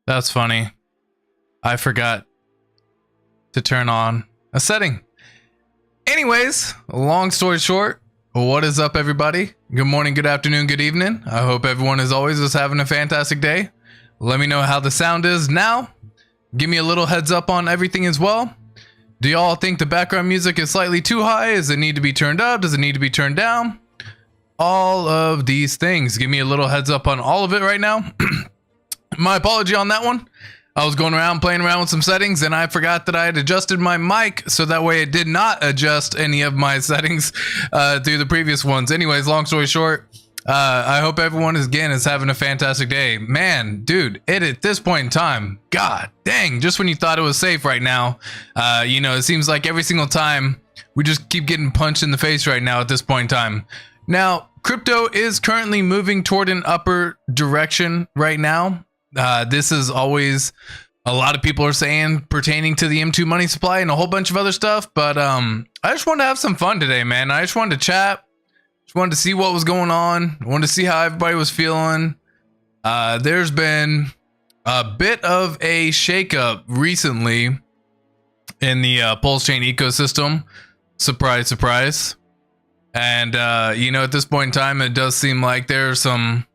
That's funny. I forgot to turn on a setting. Anyways, long story short, what is up, everybody? Good morning, good afternoon, good evening. I hope everyone, as always, is having a fantastic day. Let me know how the sound is now. Give me a little heads up on everything as well. Do y'all think the background music is slightly too high? Does it need to be turned up? Does it need to be turned down? All of these things. Give me a little heads up on all of it right now. My apology on that one. I was going around playing around with some settings and I forgot that I had adjusted my mic so that way it did not adjust any of my settings through the previous ones. Anyways, long story short, I hope everyone is having a fantastic day. Man, dude, at this point in time, god dang, just when you thought it was safe right now, it seems like every single time we just keep getting punched in the face right now at this point in time. Now, crypto is currently moving toward an upper direction right now. This is always a lot of people are saying pertaining to the M2 money supply and a whole bunch of other stuff. But I just wanted to have some fun today, man. I just wanted to chat. Just wanted to see what was going on. I wanted to see how everybody was feeling. There's been a bit of a shakeup recently in the Pulse Chain ecosystem. Surprise, surprise. And, at this point in time, it does seem like there's some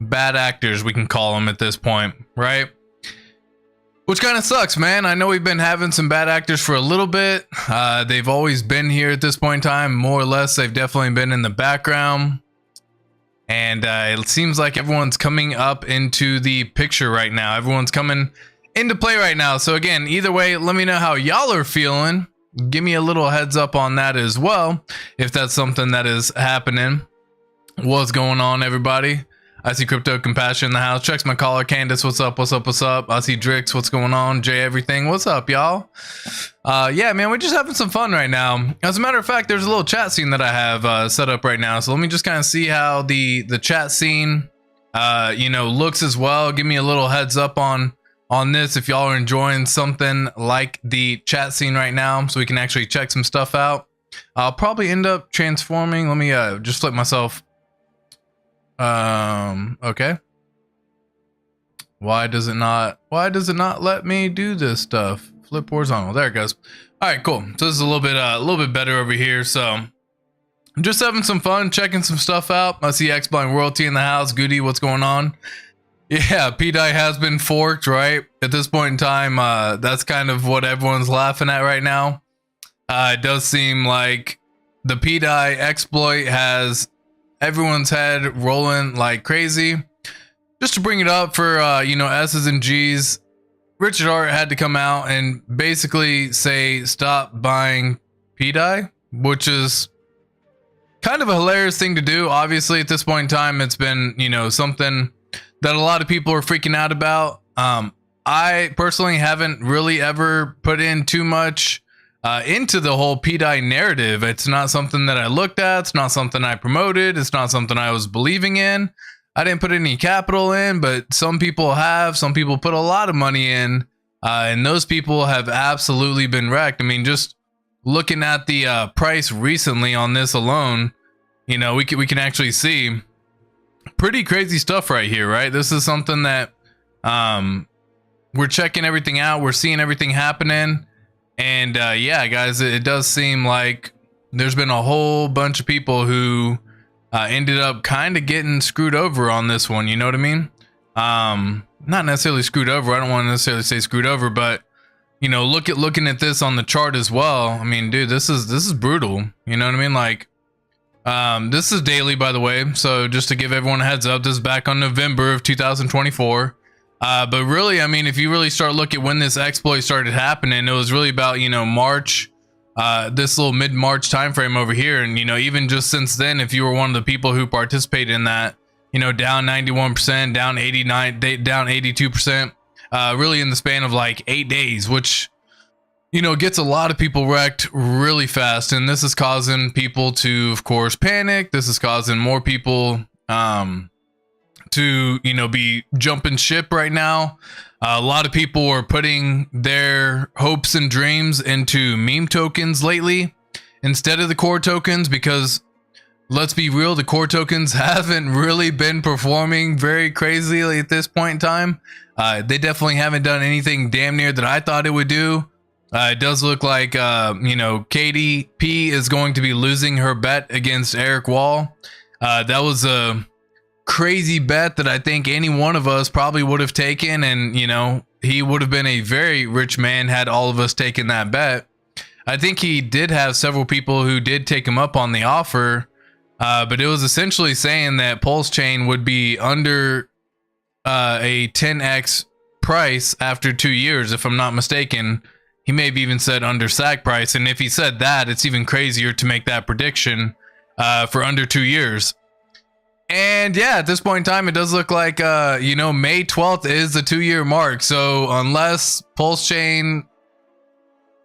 bad actors, we can call them at this point, right? Which kind of sucks, man. I know we've been having some bad actors for a little bit. They've always been here at this point in time, more or less. They've definitely been in the background. And it seems like everyone's coming up into the picture right now. Everyone's coming into play right now. So again, either way, let me know how y'all are feeling. Give me a little heads up on that as well, if that's something that is happening. What's going on, everybody? I see Crypto Compassion in the house. Checks my caller. Candace, what's up? What's up? What's up? I see Drix. What's going on? Jay, everything. What's up, y'all? Yeah, man, we're just having some fun right now. As a matter of fact, there's a little chat scene that I have set up right now. So let me just kind of see how the chat scene, looks as well. Give me a little heads up on this if y'all are enjoying something like the chat scene right now, so we can actually check some stuff out. I'll probably end up transforming. Let me just flip myself. Okay. Why does it not let me do this stuff? Flip horizontal. There it goes. All right, cool. So this is a little bit better over here. So I'm just having some fun, checking some stuff out. I see X Blind Royalty in the house. Goody, what's going on? Yeah, PDI has been forked, right? At this point in time, that's kind of what everyone's laughing at right now. It does seem like the PDI exploit has everyone's head rolling like crazy. Just to bring it up for S's and G's, Richard Art had to come out and basically say stop buying PDI, which is kind of a hilarious thing to do. Obviously, at this point in time, it's been something that a lot of people are freaking out about. I personally haven't really ever put in too much into the whole PDI narrative. It's not something that I looked at. It's not something I promoted. It's not something I was believing in. I didn't put any capital in, but some people have. Some people put a lot of money in, and those people have absolutely been wrecked. I mean, just looking at the price recently on this alone, we can actually see pretty crazy stuff right here, right? This is something that we're checking everything out. We're seeing everything happening. And yeah, guys, it does seem like there's been a whole bunch of people who ended up kind of getting screwed over on this one. You know what I mean? Not necessarily screwed over. I don't want to necessarily say screwed over, but looking at this on the chart as well. I mean, dude, this is brutal. You know what I mean? Like, this is daily, by the way. So just to give everyone a heads up, this is back on November of 2024. But really, I mean, if you really start looking at when this exploit started happening, it was really about, March, this little mid-March time frame over here. And, even just since then, if you were one of the people who participated in that, down 91%, down 89, down 82%, really in the span of like 8 days, which, gets a lot of people wrecked really fast. And this is causing people to, of course, panic. This is causing more people, to be jumping ship right now. A lot of people are putting their hopes and dreams into meme tokens lately instead of the core tokens, because let's be real, the core tokens haven't really been performing very crazily at this point in time. They definitely haven't done anything damn near that I thought it would do. It does look like, KDP is going to be losing her bet against Eric Wall. That was a crazy bet that I think any one of us probably would have taken. And, he would have been a very rich man had all of us taken that bet. I think he did have several people who did take him up on the offer. But it was essentially saying that Pulse Chain would be under a 10x price after 2 years, if I'm not mistaken. He may have even said under SAC price. And if he said that, it's even crazier to make that prediction for under 2 years. And yeah, at this point in time, it does look like, May 12th is the 2-year mark. So unless Pulse Chain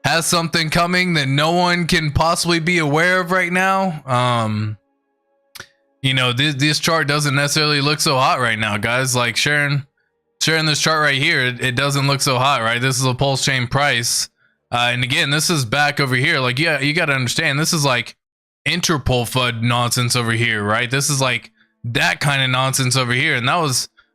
has something coming that no one can possibly be aware of right now, this chart doesn't necessarily look so hot right now, guys. Like sharing this chart right here, it doesn't look so hot, right? This is a Pulse Chain price. And again, this is back over here. Like, yeah, you got to understand, this is like Interpol FUD nonsense over here, right? This is like that kind of nonsense over here. And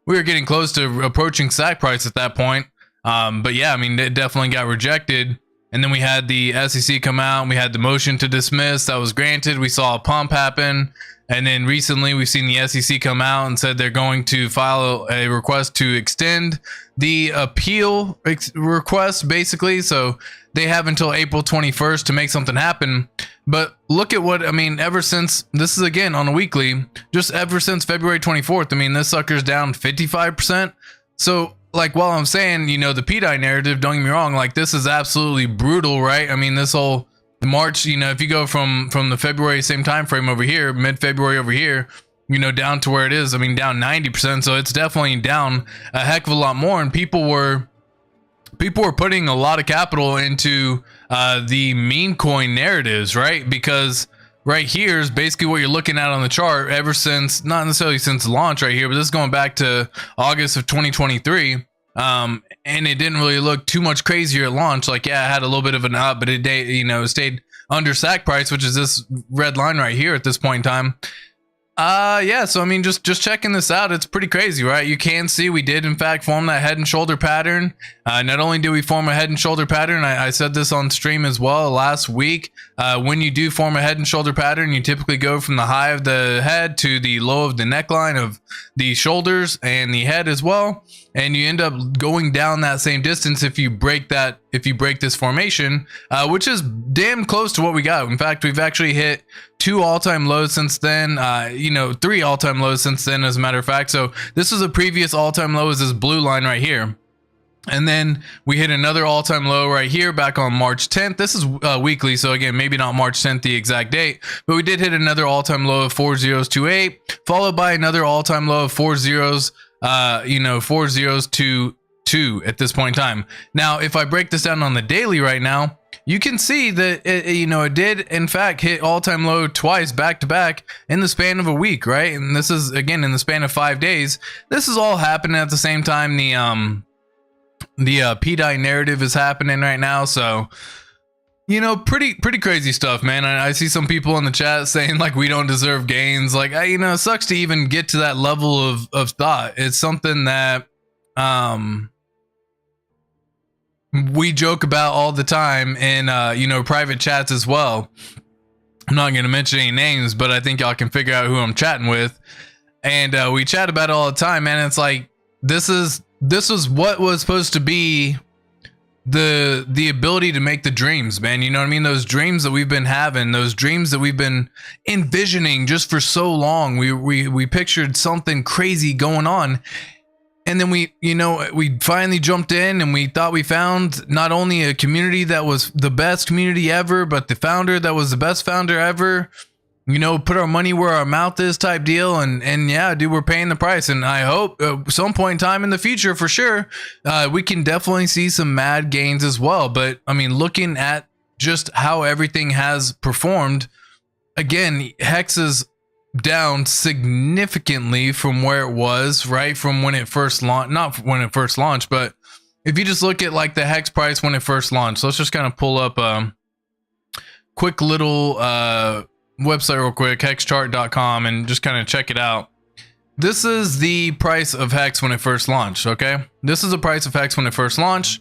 we were getting close to approaching SAC price at that point. But yeah, I mean, it definitely got rejected. And then we had the SEC come out and we had the motion to dismiss that was granted. We saw a pump happen. And then recently we've seen the SEC come out and said they're going to file a request to extend the appeal request, basically. So they have until April 21st to make something happen. But look at what, ever since, this is again on a weekly, just ever since February 24th, this sucker's down 55%. So like, while I'm saying, the PDI narrative, don't get me wrong, like this is absolutely brutal, right? This whole March, if you go from the February same time frame over here, mid-February over here, down to where it is, down 90%. So it's definitely down a heck of a lot more. And people were putting a lot of capital into the meme coin narratives, right? Because right here is basically what you're looking at on the chart ever since, not necessarily since launch right here, but this is going back to August of 2023. And it didn't really look too much crazier at launch. Like, yeah, it had a little bit of an up, but it stayed under SAC price, which is this red line right here at this point in time. Yeah, so just checking this out, it's pretty crazy, right? You can see we did in fact form that head and shoulder pattern. Not only do we form a head and shoulder pattern, I said this on stream as well last week. When you do form a head and shoulder pattern, you typically go from the high of the head to the low of the neckline of the shoulders and the head as well. And you end up going down that same distance if you break this formation, which is damn close to what we got. In fact, we've actually hit 2 all-time lows since then, 3 all-time lows since then, as a matter of fact. So this is a previous all-time low, is this blue line right here. And then we hit another all-time low right here back on March 10th. This is weekly, so again, maybe not March 10th, the exact date, but we did hit another all-time low of 4028, followed by another all-time low of 40s, 40s to 2 at this point in time. Now, if I break this down on the daily right now, you can see that it did in fact hit all-time low twice back to back in the span of a week, right? And this is again in the span of 5 days. This is all happening at the same time. The PDI narrative is happening right now, so pretty crazy stuff, man. I see some people in the chat saying like we don't deserve gains. Like, it sucks to even get to that level of thought. It's something that we joke about all the time in private chats as well. I'm not going to mention any names, but I think y'all can figure out who I'm chatting with, and we chat about it all the time, man. It's like this is what was supposed to be the ability to make the dreams, man. You know what I mean? Those dreams that we've been having, those dreams that we've been envisioning just for so long. We pictured something crazy going on. And then we finally jumped in and we thought we found not only a community that was the best community ever, but the founder that was the best founder ever. Put our money where our mouth is type deal. And yeah, dude, we're paying the price. And I hope some point in time in the future, for sure, we can definitely see some mad gains as well. But looking at just how everything has performed, again, Hex is down significantly from where it was, right? From when it first launched, not when it first launched, but if you just look at like the Hex price when it first launched, so let's just kind of pull up a quick little website real quick, hexchart.com, and just kind of check it out. This is the price of Hex when it first launched, okay? This is the price of Hex when it first launched,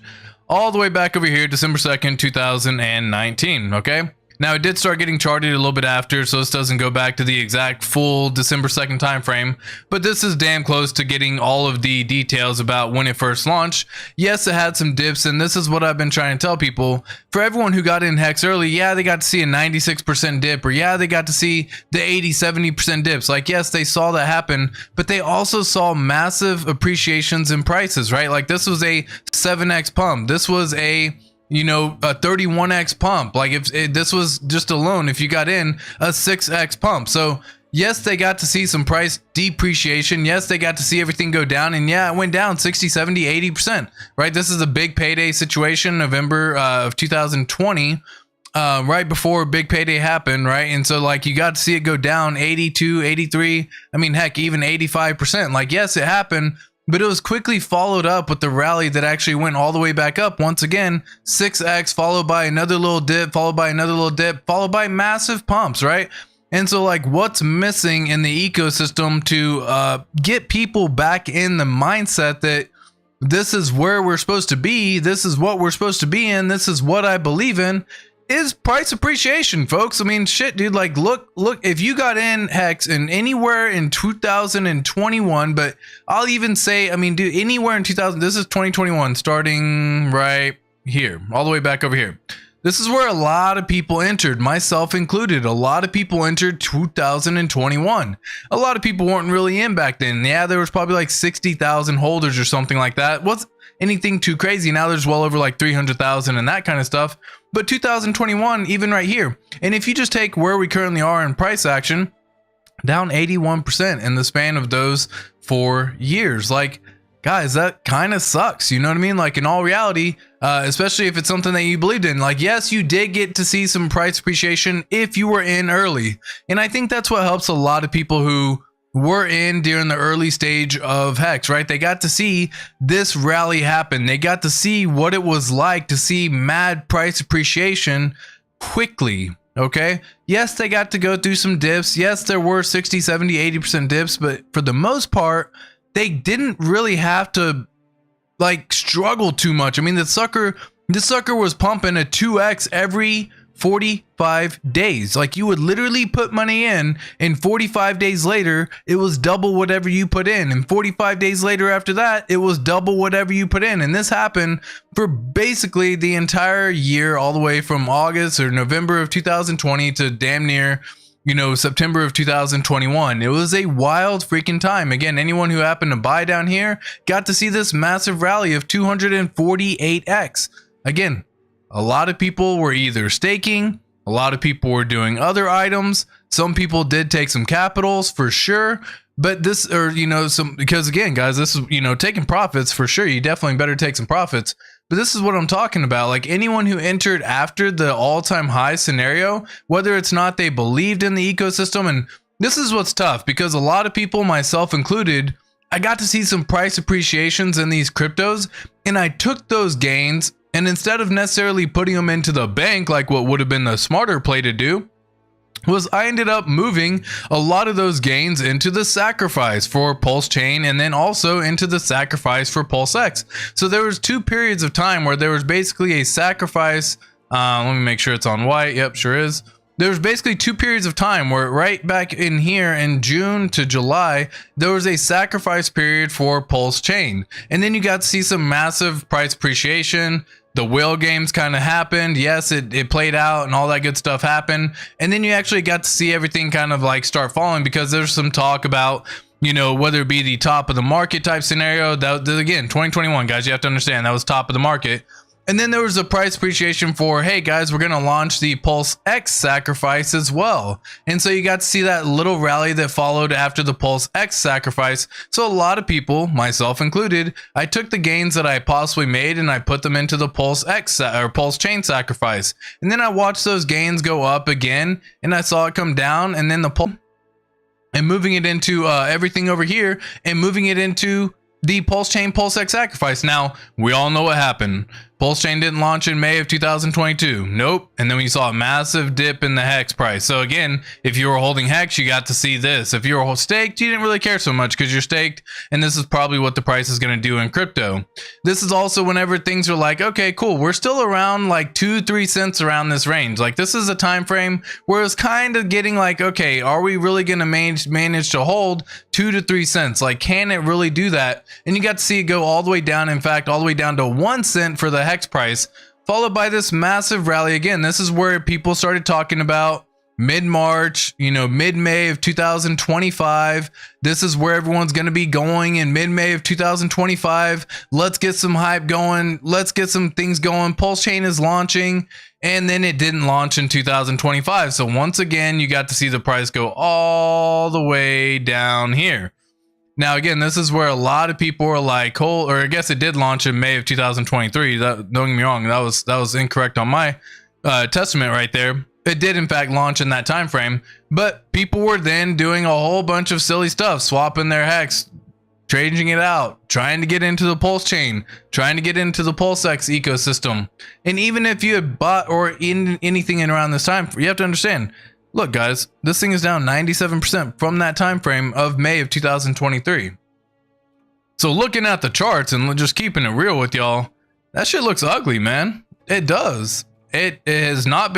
all the way back over here, December 2nd, 2019, okay? Now, it did start getting charted a little bit after, so this doesn't go back to the exact full December 2nd time frame, but this is damn close to getting all of the details about when it first launched. Yes, it had some dips, and this is what I've been trying to tell people. For everyone who got in Hex early, yeah, they got to see a 96% dip, or yeah, they got to see the 80-70% dips. Like, yes, they saw that happen, but they also saw massive appreciations in prices, right? Like, this was a 7x pump. This was a a 31x pump. Like, if this was just alone, if you got in, a 6x pump. So yes, they got to see some price depreciation. Yes, they got to see everything go down, and yeah, it went down 60, 70, 80%, right? This is a big payday situation, November of 2020, right before big payday happened, right? And so, like, you got to see it go down 82, 83, I mean, heck, even 85%. Like, yes, it happened, but it was quickly followed up with the rally that actually went all the way back up. Once again, 6x, followed by another little dip, followed by another little dip, followed by massive pumps, right? And so, like, what's missing in the ecosystem to get people back in the mindset that this is where we're supposed to be, this is what we're supposed to be in, this is what I believe in, is price appreciation, folks. I mean, shit, dude, like, look, if you got in Hex in anywhere in 2021, but I'll even say, I mean, dude, anywhere in 2000, this is 2021, starting right here, all the way back over here. This is where a lot of people entered, myself included. A lot of people entered 2021. A lot of people weren't really in back then. Yeah, there was probably like 60,000 holders or something like that. Wasn't anything too crazy. Now there's well over like 300,000 and that kind of stuff. But 2021, even right here. And if you just take where we currently are in price action, down 81% in the span of those 4 years. Like, guys, that kind of sucks. You know what I mean? Like, in all reality, especially if it's something that you believed in. Like, yes, you did get to see some price appreciation if you were in early. And I think that's what helps a lot of people who were in during the early stage of Hex, right? They got to see this rally happen. They got to see what it was like to see mad price appreciation quickly. Okay. Yes, they got to go through some dips. Yes, there were 60, 70, 80% dips, but for the most part, they didn't really have to, like, struggle too much. I mean, this sucker was pumping a 2x every 45 days. Like, you would literally put money in, and 45 days later, it was double whatever you put in. And 45 days later after that, it was double whatever you put in. And this happened for basically the entire year, all the way from August or November of 2020 to damn near, September of 2021. It was a wild freaking time. Again, anyone who happened to buy down here got to see this massive rally of 248x. Again, a lot of people were either staking, a lot of people were doing other items. Some people did take some capitals for sure, but this, or, because again, guys, this is, taking profits for sure. You definitely better take some profits. But this is what I'm talking about. Like, anyone who entered after the all-time high scenario, whether it's not they believed in the ecosystem, and this is what's tough, because a lot of people, myself included, I got to see some price appreciations in these cryptos, and I took those gains, and instead of necessarily putting them into the bank like what would have been the smarter play to do, was I ended up moving a lot of those gains into the sacrifice for Pulse Chain, and then also into the sacrifice for Pulse X. So there was 2 periods of time where there was basically a sacrifice. Let me make sure it's on white. Yep, sure is. There was basically 2 periods of time where right back in here in June to July, there was a sacrifice period for Pulse Chain. And then you got to see some massive price appreciation. The whale games kind of happened. Yes, it played out and all that good stuff happened. And then you actually got to see everything kind of like start falling, because there's some talk about, whether it be the top of the market type scenario. That, again, 2021, guys, you have to understand that was top of the market. And then there was a price appreciation for, hey guys, we're going to launch the Pulse X sacrifice as well. And so you got to see that little rally that followed after the Pulse X sacrifice. So a lot of people, myself included, I took the gains that I possibly made and I put them into the Pulse X or Pulse Chain sacrifice. And then I watched those gains go up again, and I saw it come down, and then the Pulse, and moving it into everything over here, and moving it into the Pulse Chain Pulse X sacrifice. Now, we all know what happened. Pulse chain didn't launch in May of 2022. Nope. And then we saw a massive dip in the hex price. So again, if you were holding hex, you got to see this. If you were staked, you didn't really care so much because you're staked, and this is probably what the price is going to do in crypto. This is also whenever things are like, okay, cool, we're still around like 2-3 cents around this range. Like this is a time frame where it's kind of getting like, okay, are we really going to manage to hold 2 to 3 cents? Like, can it really do that? And you got to see it go all the way down. In fact, all the way down to 1 cent for the hex price, followed by this massive rally again. This is where people started talking about mid-March, mid-May of 2025. This is where everyone's going to be going in mid-May of 2025. Let's get some hype going. Let's get some things going. Pulse chain is launching, and then it didn't launch in 2025. So once again, you got to see the price go all the way down here. Now, again, this is where a lot of people are like, or I guess it did launch in May of 2023. Don't get me wrong. That was incorrect on my testament right there. It did, in fact, launch in that time frame. But people were then doing a whole bunch of silly stuff, swapping their hex, changing it out, trying to get into the Pulse chain, trying to get into the PulseX ecosystem. And even if you had bought or in anything in around this time, you have to understand, look, guys, this thing is down 97% from that time frame of May of 2023. So looking at the charts and just keeping it real with y'all, that shit looks ugly, man. It does. It's not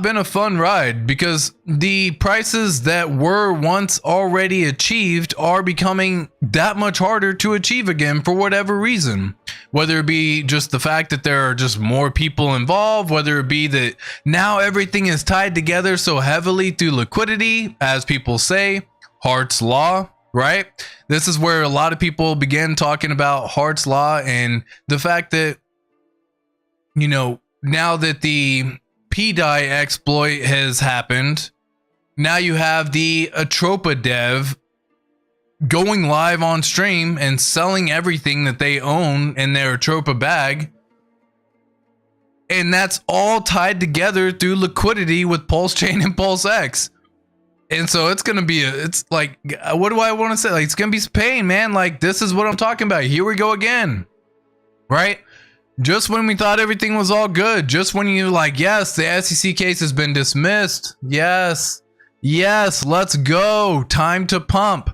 been a fun ride because the prices that were once already achieved are becoming that much harder to achieve again for whatever reason. Whether it be just the fact that there are just more people involved, whether it be that now everything is tied together so heavily through liquidity, as people say, Hart's Law, right? This is where a lot of people began talking about Hart's Law and the fact that, now that the PDI exploit has happened, now you have the Choppa dev going live on stream and selling everything that they own in their Choppa bag. And that's all tied together through liquidity with Pulse Chain and PulseX. And so it's going to be, it's like, what do I want to say? Like, it's going to be some pain, man. Like, this is what I'm talking about. Here we go again. Right? Just when we thought everything was all good, just when you're like, yes, the SEC case has been dismissed. Yes, let's go. Time to pump.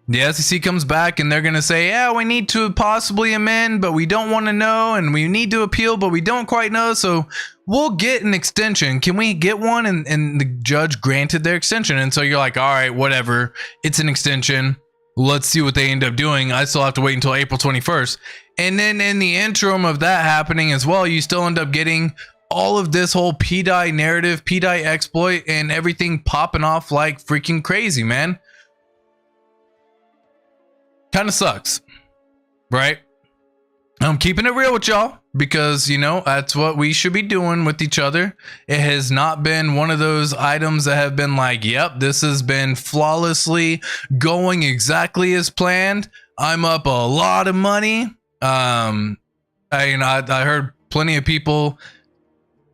The SEC comes back and they're going to say, yeah, we need to possibly amend, but we don't want to know. And we need to appeal, but we don't quite know. So we'll get an extension. Can we get one? And the judge granted their extension. And so you're like, all right, whatever. It's an extension. Let's see what they end up doing. I still have to wait until April 21st. And then in the interim of that happening as well, you still end up getting all of this whole PDI narrative, PDI exploit, and everything popping off like freaking crazy, man. Kind of sucks, right? I'm keeping it real with y'all because, that's what we should be doing with each other. It has not been one of those items that have been like, yep, this has been flawlessly going exactly as planned. I'm up a lot of money. I heard plenty of people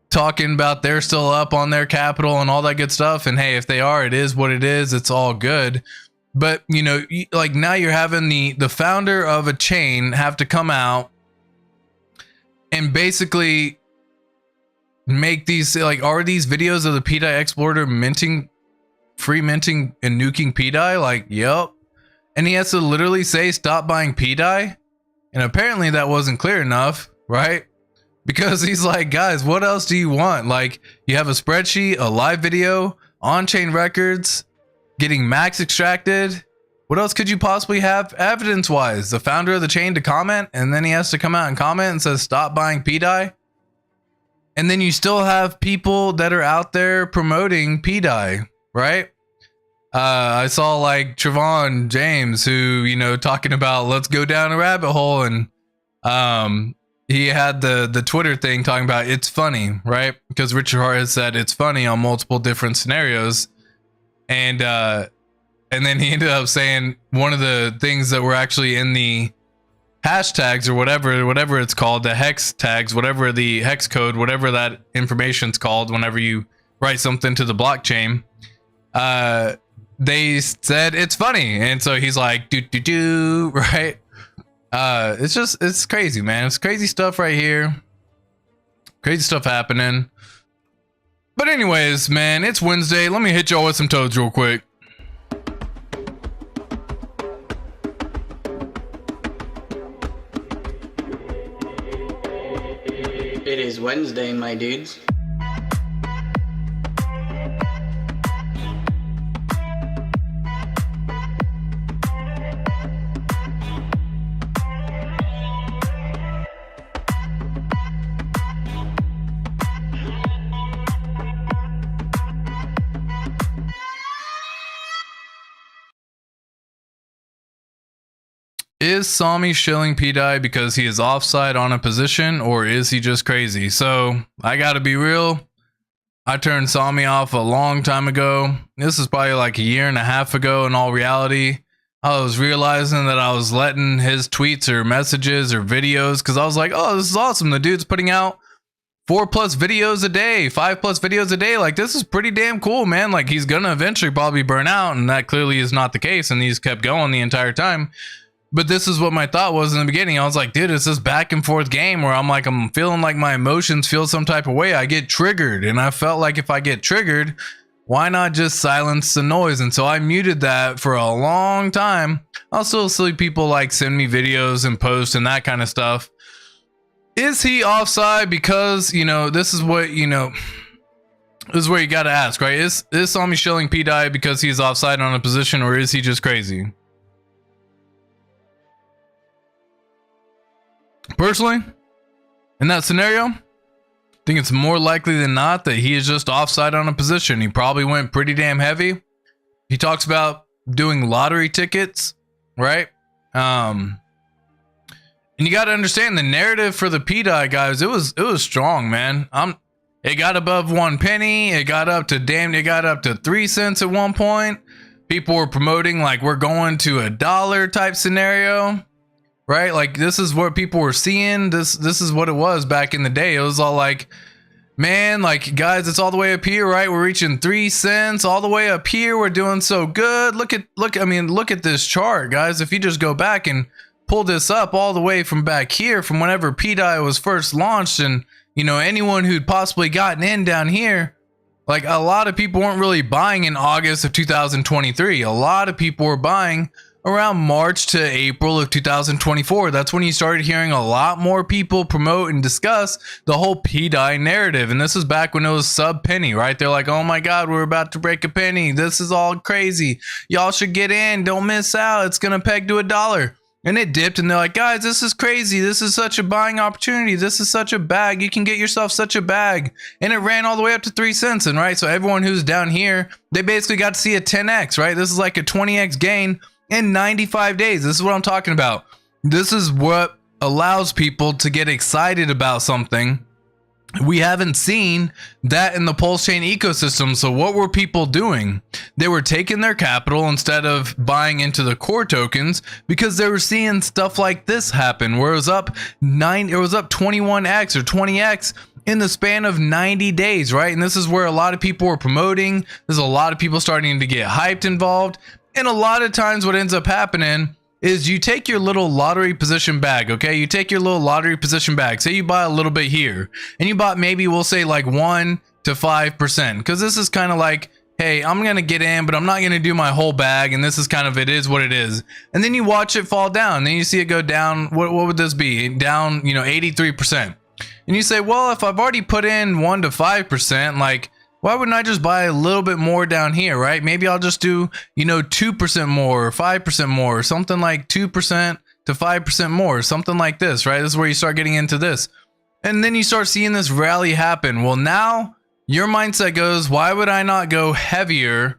talking about they're still up on their capital and all that good stuff. And hey, if they are, it is what it is. It's all good. But, like now you're having the founder of a chain have to come out and basically make these, like, are these videos of the PDI exploiter free minting and nuking PDI? Like, yep. And he has to literally say, stop buying PDI. And apparently that wasn't clear enough, right? Because he's like, guys, what else do you want? Like, you have a spreadsheet, a live video, on-chain records, getting max extracted. What else could you possibly have evidence-wise? The founder of the chain to comment, and then he has to come out and comment and says, stop buying PDI. And then you still have people that are out there promoting PDI, right? I saw like Trevon James who, talking about let's go down a rabbit hole. And he had the Twitter thing talking about it's funny, right? Because Richard Hart has said it's funny on multiple different scenarios. And then he ended up saying one of the things that were actually in the hashtags or whatever it's called, the hex tags, whatever the hex code, whatever that information's called, whenever you write something to the blockchain, they said it's funny. And so he's like, right? It's crazy, man. It's crazy stuff right here. Crazy stuff happening. But anyways, man, it's Wednesday. Let me hit y'all with some toads real quick. It is Wednesday, my dudes. Is Sami shilling P-Dye because he is offside on a position, or is he just crazy? So I gotta be real. I turned Sami off a long time ago. This is probably like a year and a half ago. In all reality, I was realizing that I was letting his tweets or messages or videos, because I was like, oh, this is awesome. The dude's putting out 4+ videos a day, 5+ videos a day. Like, this is pretty damn cool, man. Like, he's gonna eventually probably burn out, and that clearly is not the case. And he's kept going the entire time. But this is what my thought was in the beginning. I was like, dude, it's this back and forth game where I'm feeling like my emotions feel some type of way. I get triggered. And I felt like if I get triggered, why not just silence the noise? And so I muted that for a long time. I'll still see people like send me videos and posts and that kind of stuff. Is he offside? Because, this is what, this is where you got to ask, right? Is Sami shilling P-Dye because he's offside on a position, or is he just crazy? Personally, in that scenario, I think it's more likely than not that he is just offside on a position. He probably went pretty damn heavy. He talks about doing lottery tickets, right? And you got to understand the narrative for the P-Dye guys. It was strong, man. It got above 1 penny. It got up to 3 cents at one point. People were promoting like we're going to $1 type scenario. Right? Like, this is what people were seeing. This is what it was back in the day. It was all like, man, like, guys, it's all the way up here, right? We're reaching 3 cents all the way up here. We're doing so good. Look at this chart, guys. If you just go back and pull this up all the way from back here, from whenever P-Dye was first launched, and, anyone who'd possibly gotten in down here, like, a lot of people weren't really buying in August of 2023. A lot of people were buying around March to April of 2024. That's when you started hearing a lot more people promote and discuss the whole P-Dye narrative. And this is back when it was sub penny, right? They're like, oh my God, we're about to break a penny. This is all crazy. Y'all should get in. Don't miss out. It's going to peg to $1. And it dipped, and they're like, guys, this is crazy. This is such a buying opportunity. This is such a bag. You can get yourself such a bag. And it ran all the way up to 3 cents. And right, so everyone who's down here, they basically got to see a 10x, right? This is like a 20x gain in 95 days. This is what I'm talking about. This is what allows people to get excited about something. We haven't seen that in the Pulse Chain ecosystem. So what were people doing? They were taking their capital instead of buying into the core tokens, because they were seeing stuff like this happen, where it was up 21x or 20x in the span of 90 days, right? And this is where a lot of people were promoting. There's a lot of people starting to get hyped involved. And a lot of times what ends up happening is you take your little lottery position bag, okay? You take your little lottery position bag. Say you buy a little bit here, and you bought maybe, we'll say like 1 to 5%, because this is kind of like, hey, I'm going to get in, but I'm not going to do my whole bag. And this is kind of, it is what it is. And then you watch it fall down. Then you see it go down. What would this be? Down, 83%. And you say, well, if I've already put in 1 to 5%, like, why wouldn't I just buy a little bit more down here, right? Maybe I'll just do, 2% more or 5% more, or something like 2% to 5% more, something like this, right? This is where you start getting into this. And then you start seeing this rally happen. Well, now your mindset goes, why would I not go heavier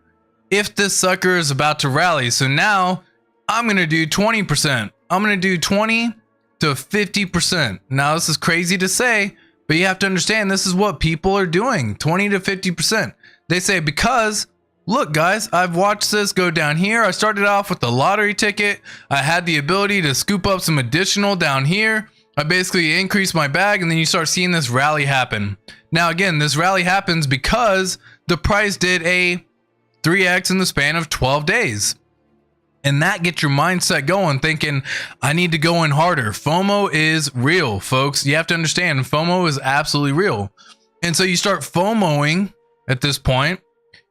if this sucker is about to rally? So now I'm going to do 20%. I'm going to do 20 to 50%. Now, this is crazy to say, but you have to understand this is what people are doing, 20 to 50%. They say, because look, guys, I've watched this go down here. I started off with the lottery ticket. I had the ability to scoop up some additional down here. I basically increased my bag, and then you start seeing this rally happen. Now, again, this rally happens because the price did a 3x in the span of 12 days. And that gets your mindset going, thinking, I need to go in harder. FOMO is real, folks. You have to understand, FOMO is absolutely real. And so you start FOMOing at this point.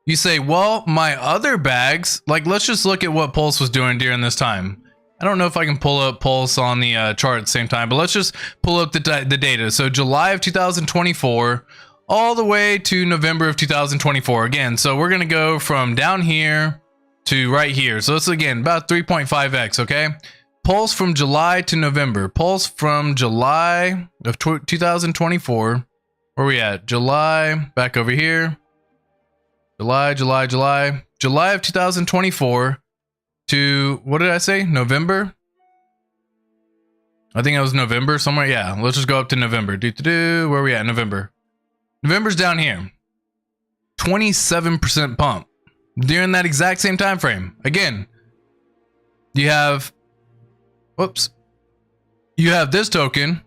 You say, well, my other bags, like, let's just look at what Pulse was doing during this time. I don't know if I can pull up Pulse on the chart at the same time, but let's just pull up the data. So July of 2024 all the way to November of 2024 again. So we're going to go from down here to right here. So this is again about 3.5x. Okay. Pulse from July to November. Pulse from July of 2024. Where are we at? July, back over here. July of 2024 to, what did I say? November? I think it was November somewhere. Yeah. Let's just go up to November. Where are we at? November. November's down here. 27% pump. During that exact same time frame. Again, you have this token,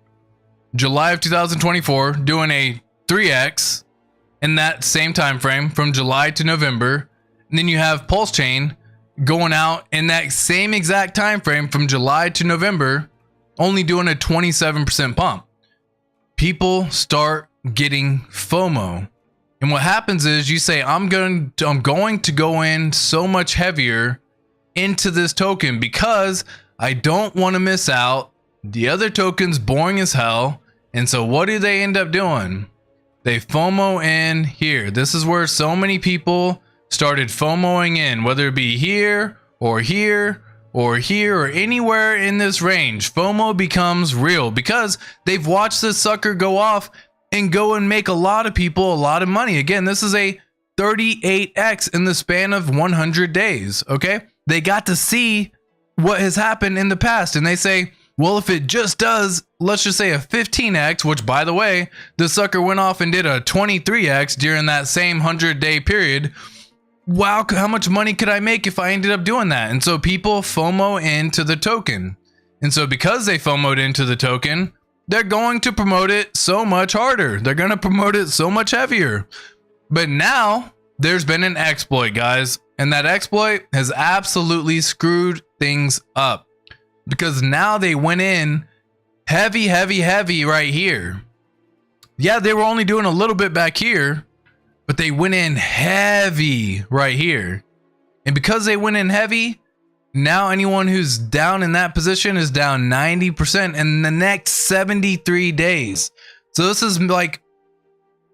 July of 2024, doing a 3x in that same time frame from July to November. And then you have Pulse Chain going out in that same exact time frame from July to November, only doing a 27% pump. People start getting FOMO. And what happens is you say, I'm going to go in so much heavier into this token because I don't want to miss out. The other token's boring as hell. And so what do they end up doing? They FOMO in here. This is where so many people started FOMOing in, whether it be here or here or here or anywhere in this range. FOMO becomes real because they've watched this sucker go off and go and make a lot of people a lot of money. Again, this is a 38x in the span of 100 days. Okay. They got to see what has happened in the past. And they say, well, if it just does, let's just say a 15x, which by the way, the sucker went off and did a 23x during that same 100-day period. Wow. How much money could I make if I ended up doing that? And so people FOMO into the token. And so because they FOMOed into the token, they're going to promote it so much harder. They're going to promote it so much heavier. But now there's been an exploit, guys. And that exploit has absolutely screwed things up. Because now they went in heavy right here. Yeah, they were only doing a little bit back here. But they went in heavy right here. And because they went in heavy, now anyone who's down in that position is down 90% in the next 73 days. So this is like,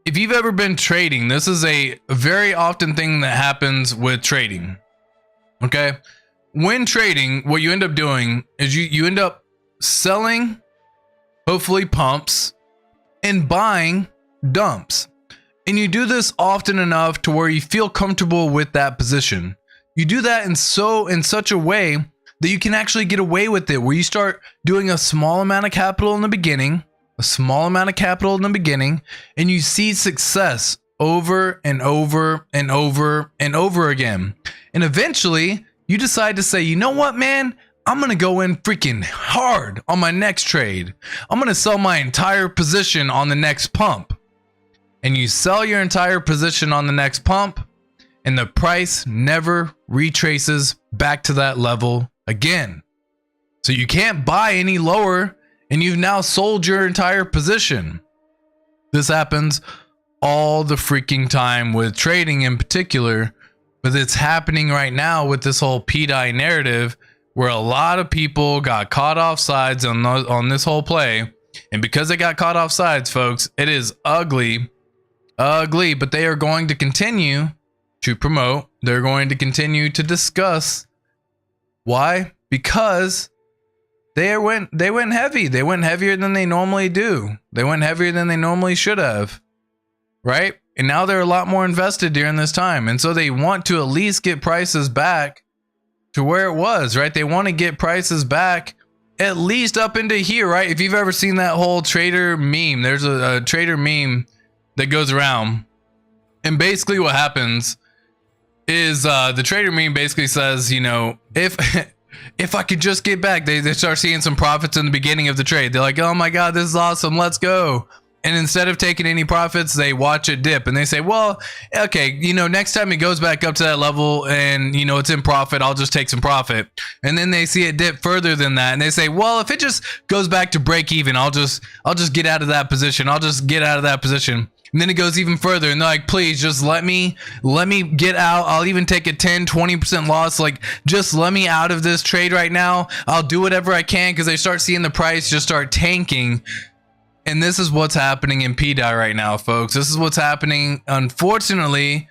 if you've ever been trading, this is a very often thing that happens with trading. Okay. When trading, what you end up doing is you end up selling, hopefully pumps, and buying dumps. And you do this often enough to where you feel comfortable with that position. You do that in such a way that you can actually get away with it, where you start doing a small amount of capital in the beginning, and you see success over and over and over and over again. And eventually you decide to say, you know what, man, I'm going to go in freaking hard on my next trade. I'm going to sell my entire position on the next pump. And you sell your entire position on the next pump, and the price never retraces back to that level again. So you can't buy any lower, and you've now sold your entire position. This happens all the freaking time with trading in particular, but it's happening right now with this whole PDI narrative, where a lot of people got caught off sides on this whole play. And because they got caught off sides, folks, it is ugly, but they are going to continue to promote. They're going to continue to discuss. Why? Because they went heavy. They went heavier than they normally do. They went heavier than they normally should have. Right? And now they're a lot more invested during this time. And so they want to at least get prices back to where it was, right? They want to get prices back at least up into here, right? If you've ever seen that whole trader meme, there's a trader meme that goes around. And basically what happens is the trader meme basically says, you know, if I could just get back, they start seeing some profits in the beginning of the trade. They're like, oh my God, this is awesome. Let's go. And instead of taking any profits, they watch it dip and they say, well, okay, next time it goes back up to that level and, it's in profit, I'll just take some profit. And then they see it dip further than that. And they say, well, if it just goes back to break even, I'll just get out of that position. I'll just get out of that position. And then it goes even further and they're like, please just let me get out. I'll even take a 10-20% loss. Like, just let me out of this trade right now. I'll do whatever I can, because they start seeing the price just start tanking. And this is what's happening in PDI right now, folks. This is what's happening, unfortunately,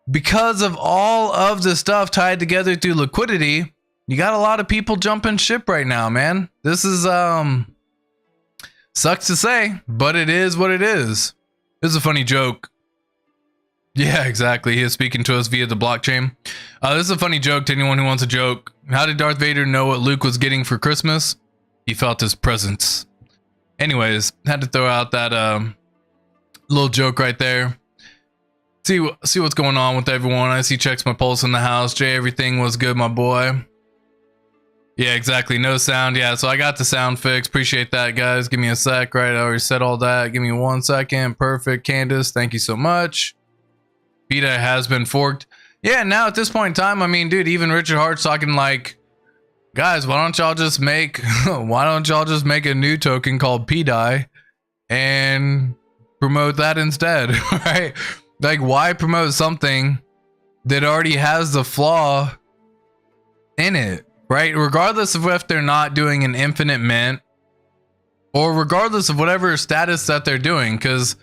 because of all of the stuff tied together through liquidity. You got a lot of people jumping ship right now, man. This is sucks to say, but it is what it is. This is a funny joke. Yeah, exactly. He is speaking to us via the blockchain. This is a funny joke to anyone who wants a joke. How did Darth Vader know what Luke was getting for Christmas? He felt his presence. Anyways, had to throw out that little joke right there. See what's going on with everyone. I see checks my pulse in the house. Jay, everything was good, my boy. Yeah, exactly. No sound. Yeah, so I got the sound fixed. Appreciate that, guys. Give me a sec. Right, I already said all that. Give me 1 second. Perfect. Candace, thank you so much. PDI has been forked. Yeah, now at this point in time, I mean, dude, even Richard Hart's talking like, guys, why don't y'all just make a new token called PDI and promote that instead, right? Like, why promote something that already has the flaw in it, right? Regardless of if they're not doing an infinite mint, or regardless of whatever status that they're doing, because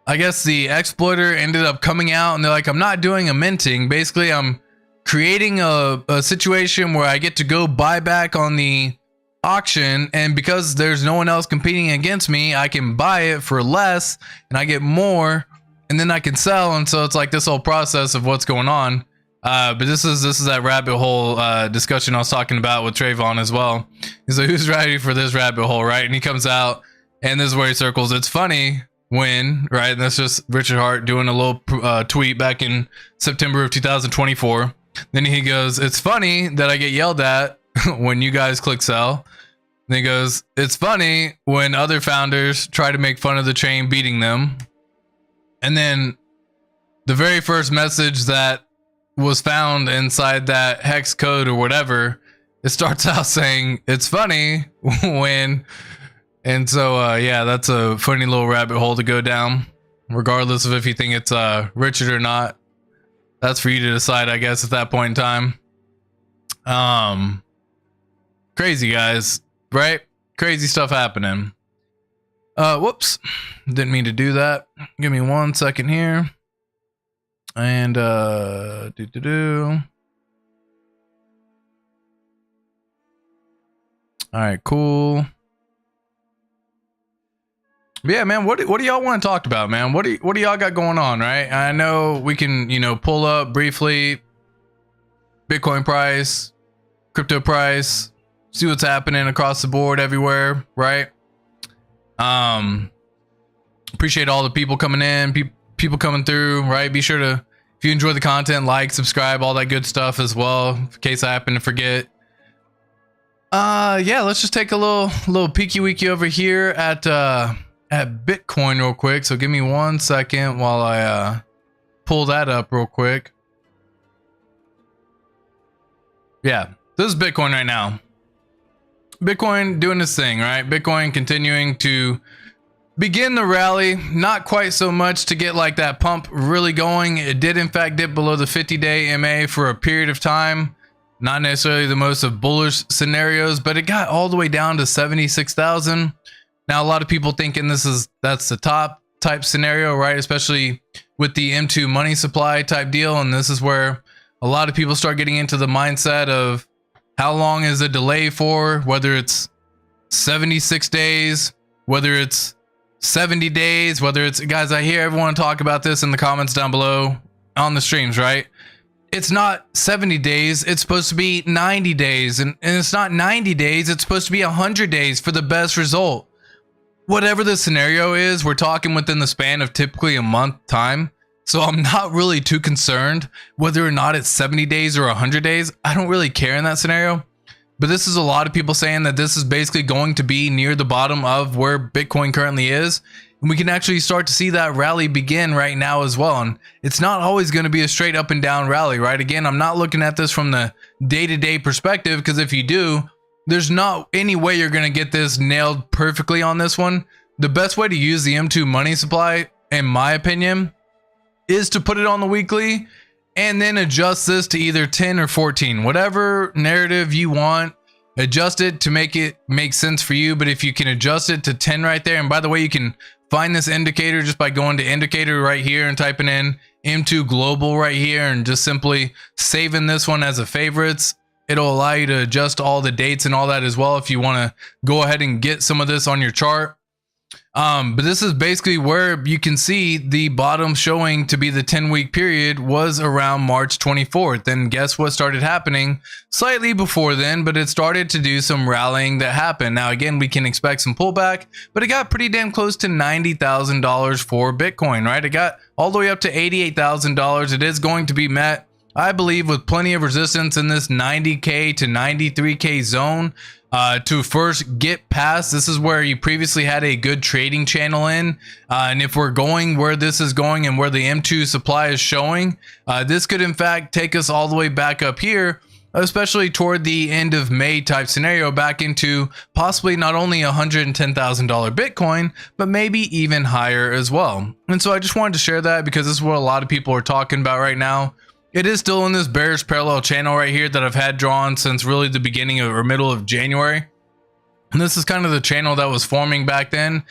I guess the exploiter ended up coming out and they're like, I'm not doing a minting. Basically, I'm creating a situation where I get to go buy back on the auction, and because there's no one else competing against me, I can buy it for less and I get more, and then I can sell. And so it's like this whole process of what's going on. But this is that rabbit hole discussion I was talking about with Trayvon as well. He's like, who's ready for this rabbit hole, right? And he comes out and this is where he circles. It's funny when, right? And that's just Richard Hart doing a little tweet back in September of 2024. Then he goes, it's funny that I get yelled at when you guys click sell. Then he goes, it's funny when other founders try to make fun of the chain beating them. And then the very first message that was found inside that hex code or whatever, it starts out saying, it's funny when. And so, yeah, that's a funny little rabbit hole to go down, regardless of if you think it's Richard or not. That's for you to decide, I guess, at that point in time. Crazy, guys, right? Crazy stuff happening. Whoops. Didn't mean to do that. Give me 1 second here. And, All right, cool. But yeah, man, what do y'all want to talk about, man? What do y'all got going on, right? I know we can, pull up briefly Bitcoin price, crypto price, see what's happening across the board everywhere, right? Appreciate all the people coming in, people coming through, right? Be sure to, if you enjoy the content, like, subscribe, all that good stuff as well, in case I happen to forget. Yeah, let's just take a little peeky weeky over here at Bitcoin real quick. So give me 1 second while I pull that up real quick. Yeah, this is Bitcoin right now. Bitcoin doing this thing, right? Bitcoin continuing to begin the rally, not quite so much to get like that pump really going. It did in fact dip below the 50-day MA for a period of time. Not necessarily the most of bullish scenarios, but it got all the way down to 76,000. Now, a lot of people thinking that's the top type scenario, right? Especially with the M2 money supply type deal. And this is where a lot of people start getting into the mindset of how long is the delay for, whether it's 76 days, whether it's 70 days, whether it's, guys, I hear everyone talk about this in the comments down below on the streams, right? It's not 70 days, it's supposed to be 90 days. And it's not 90 days, it's supposed to be 100 days for the best result. Whatever the scenario is, we're talking within the span of typically a month time. So I'm not really too concerned whether or not it's 70 days or 100 days. I don't really care in that scenario. But this is a lot of people saying that this is basically going to be near the bottom of where Bitcoin currently is. And we can actually start to see that rally begin right now as well. And it's not always going to be a straight up and down rally, right? Again, I'm not looking at this from the day-to-day perspective, because if you do, there's not any way you're going to get this nailed perfectly on this one. The best way to use the M2 money supply, in my opinion, is to put it on the weekly and then adjust this to either 10 or 14, whatever narrative you want. Adjust it to make it make sense for you. But if you can adjust it to 10 right there, and by the way, you can find this indicator just by going to indicator right here and typing in M2 global right here and just simply saving this one as a favorites. It'll allow you to adjust all the dates and all that as well if you want to go ahead and get some of this on your chart. But this is basically where you can see the bottom showing to be the 10-week period was around March 24th. And guess what started happening slightly before then, but it started to do some rallying that happened. Now, again, we can expect some pullback, but it got pretty damn close to $90,000 for Bitcoin, right? It got all the way up to $88,000. It is going to be met, I believe, with plenty of resistance in this 90K to 93K zone. To first get past, this is where you previously had a good trading channel in, and if we're going where this is going and where the M2 supply is showing, this could in fact take us all the way back up here, especially toward the end of May type scenario, back into possibly not only $110,000 Bitcoin, but maybe even higher as well. And so I just wanted to share that because this is what a lot of people are talking about right now. It is still in this bearish parallel channel right here that I've had drawn since really the beginning of, or middle of January. And this is kind of the channel that was forming back then.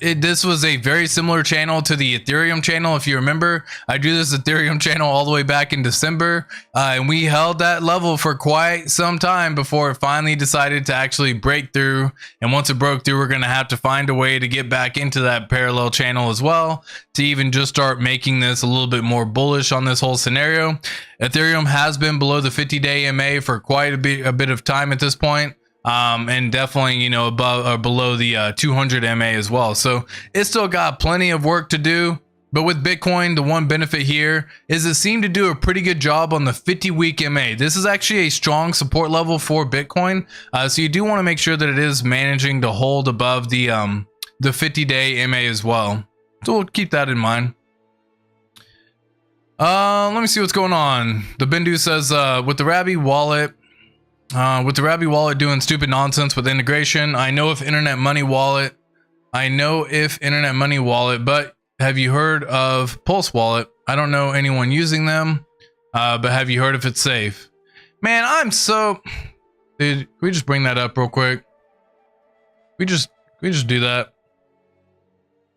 This was a very similar channel to the Ethereum channel. If you remember, I drew this Ethereum channel all the way back in December, and we held that level for quite some time before it finally decided to actually break through. And once it broke through, we're going to have to find a way to get back into that parallel channel as well, to even just start making this a little bit more bullish on this whole scenario. Ethereum has been below the 50-day MA for quite a bit of time at this point. And definitely, you know, above or below the 200 MA as well. So it's still got plenty of work to do. But with Bitcoin, the one benefit here is it seemed to do a pretty good job on the 50-week MA. This is actually a strong support level for Bitcoin. So you do want to make sure that it is managing to hold above the 50-day MA as well. So we'll keep that in mind. Let me see what's going on. The Bindu says, with the Rabby wallet, doing stupid nonsense with integration. I know if Internet Money Wallet, but have you heard of Pulse Wallet? I don't know anyone using them, but have you heard if it's safe? Man, dude, can we just bring that up real quick? We just do that.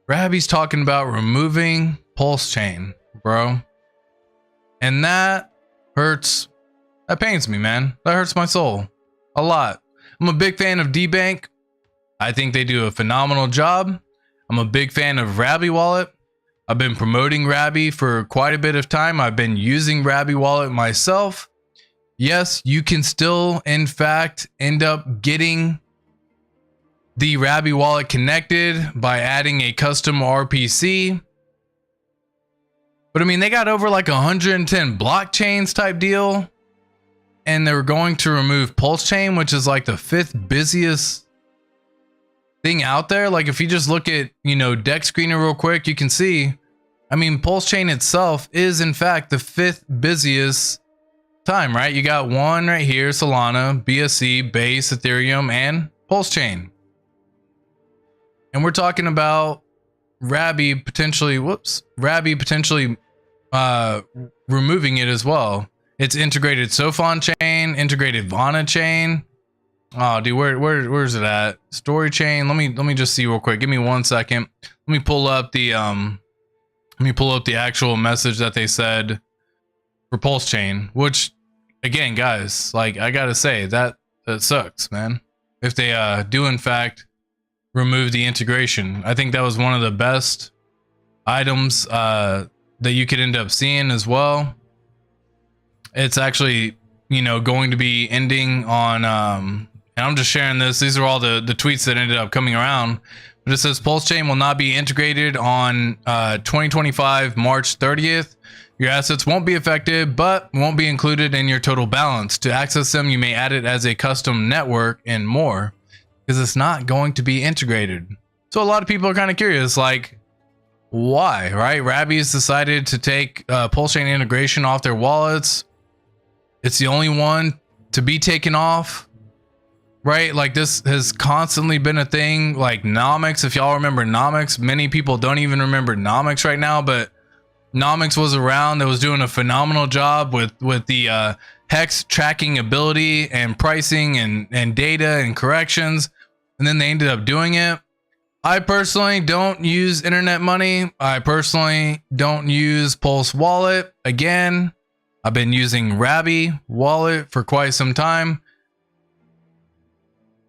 Rabby's talking about removing Pulse Chain, bro. And that hurts. That pains me, man. That hurts my soul a lot. I'm a big fan of D-Bank. I think they do a phenomenal job. I'm a big fan of Rabby Wallet. I've been promoting Rabby for quite a bit of time. I've been using Rabby Wallet myself. Yes, you can still, in fact, end up getting the Rabby Wallet connected by adding a custom RPC. But I mean, they got over like 110 blockchains type deal. And they were going to remove Pulse Chain, which is like the 5th busiest thing out there. Like if you just look at, you know, Deck Screener real quick, you can see, I mean, Pulse Chain itself is in fact the 5th busiest time, right? You got one right here, Solana, BSC, Base, Ethereum, and Pulse Chain. And we're talking about Rabby potentially removing it as well. It's integrated Sophon chain, integrated Vana chain. Oh, dude, where's it at? Story chain. Let me just see real quick. Give me 1 second. Let me pull up the actual message that they said for Pulse Chain. Which, again, guys, like I gotta say that sucks, man. If they do in fact remove the integration, I think that was one of the best items that you could end up seeing as well. It's actually, you know, going to be ending on, and I'm just sharing this. These are all the tweets that ended up coming around. But it says Pulse Chain will not be integrated on 2025 March 30th. Your assets won't be affected, but won't be included in your total balance. To access them, you may add it as a custom network and more, because it's not going to be integrated. So a lot of people are kind of curious, like, why, right? Rabby's decided to take pulse chain integration off their wallets. It's the only one to be taken off, right? Like, this has constantly been a thing. Like Nomics, if y'all remember Nomics, many people don't even remember Nomics right now, but Nomics was around that was doing a phenomenal job with the hex tracking ability and pricing and data and corrections, and then they ended up doing it. I personally don't use internet money. I personally don't use Pulse Wallet. Again, I've been using Rabby Wallet for quite some time,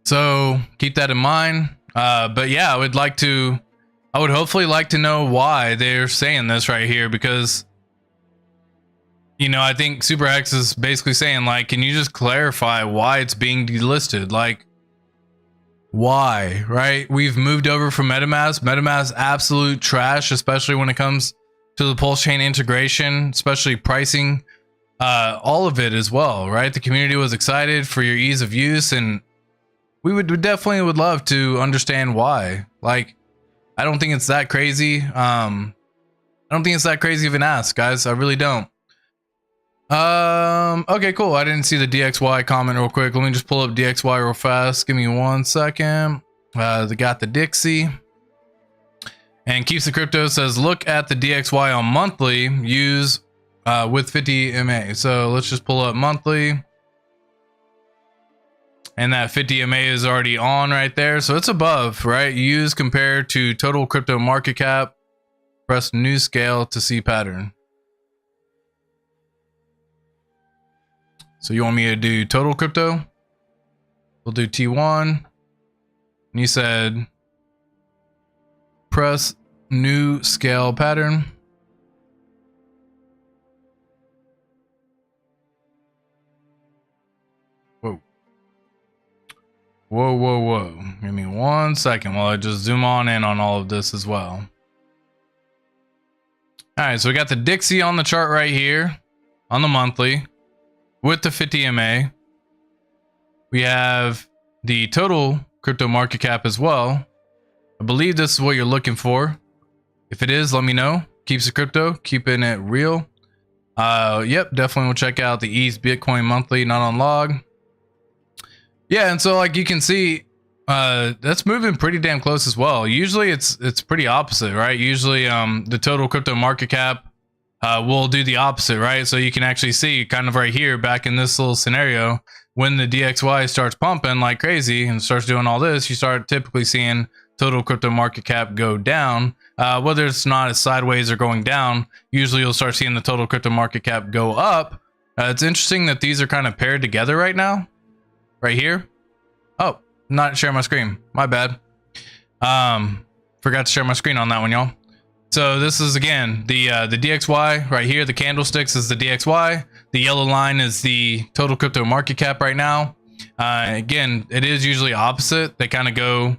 so keep that in mind. But yeah, I would hopefully like to know why they're saying this right here, because, you know, I think SuperX is basically saying, like, can you just clarify why it's being delisted? Like, why, right? We've moved over from MetaMask. MetaMask, absolute trash, especially when it comes to the pulse chain integration, especially pricing, all of it as well, right? The community was excited for your ease of use, and we definitely would love to understand why. Like, I don't think it's that crazy. I don't think it's that crazy of an ask, guys. I really don't. Okay, cool. I didn't see the DXY comment real quick. Let me just pull up DXY real fast. Give me 1 second. They got the Dixie. And Keeps the Crypto says, look at the DXY on monthly. Use with 50 MA. So let's just pull up monthly. And that 50 MA is already on right there. So it's above, right? Use compared to total crypto market cap. Press new scale to see pattern. So you want me to do total crypto? We'll do T1. And you said press new scale pattern. Whoa. Give me 1 second while I just zoom on in on all of this as well. All right, so we got the Dixie on the chart right here on the monthly with the 50 MA. We have the total crypto market cap as well. I believe this is what you're looking for. If it is, let me know. Keeps the Crypto, keeping it real. Yep, definitely will check out the ETH Bitcoin monthly, not on log. Yeah, and so like you can see, that's moving pretty damn close as well. Usually it's pretty opposite, right? Usually the total crypto market cap will do the opposite, right? So you can actually see kind of right here back in this little scenario, when the DXY starts pumping like crazy and starts doing all this, you start typically seeing total crypto market cap go down. Whether it's not as sideways or going down, usually you'll start seeing the total crypto market cap go up. It's interesting that these are kind of paired together right now. Right here. Oh, not sharing my screen. My bad. Forgot to share my screen on that one, y'all. So this is again the DXY right here. The candlesticks is the DXY. The yellow line is the total crypto market cap right now. Again, it is usually opposite. They kind of go,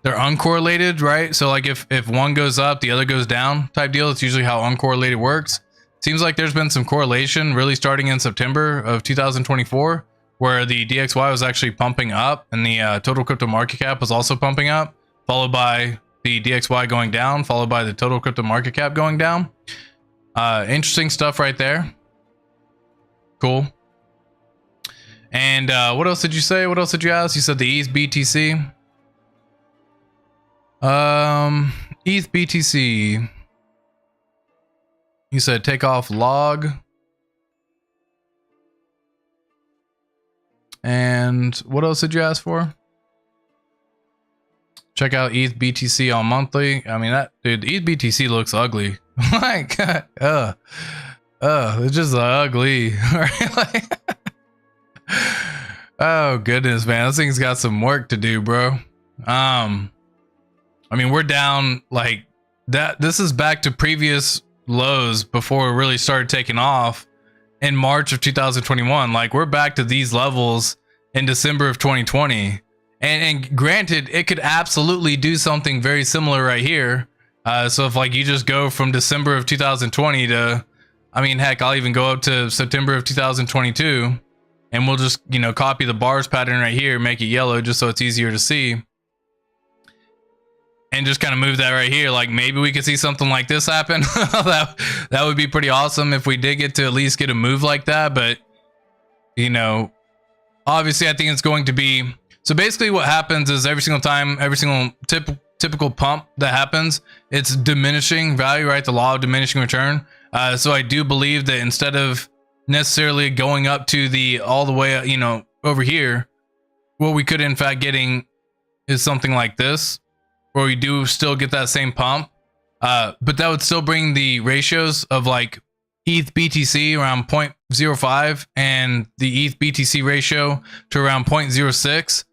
they're uncorrelated, right? So like if one goes up, the other goes down type deal. It's usually how uncorrelated works. Seems like there's been some correlation really starting in September of 2024. Where the DXY was actually pumping up and the total crypto market cap was also pumping up, followed by the DXY going down, followed by the total crypto market cap going down. Interesting stuff right there. Cool. And what else did you say? What else did you ask? You said the ETH BTC. ETH BTC. You said take off log. And what else did you ask for? Check out ETH BTC on monthly. I mean, that dude, ETH BTC looks ugly. Like, it's just ugly. Right? Like, oh goodness, man, this thing's got some work to do, bro. I mean, we're down like that. This is back to previous lows before it really started taking off. In March of 2021, like we're back to these levels in December of 2020, and granted, it could absolutely do something very similar right here. So if like you just go from December of 2020 to, I mean, heck, I'll even go up to September of 2022, and we'll just, you know, copy the bars pattern right here, make it yellow just so it's easier to see. and just kind of move that right here. Like maybe we could see something like this happen. that would be pretty awesome if we did get to at least get a move like that. But you know, obviously I think it's going to be, so basically what happens is every single time, every single typical pump that happens, it's diminishing value, right? The law of diminishing return. So I do believe that instead of necessarily going up to the all the way, you know, over here, what we could in fact getting is something like this, where we do still get that same pump, but that would still bring the ratios of like ETH BTC around 0.05 and the ETH BTC ratio to around 0.06.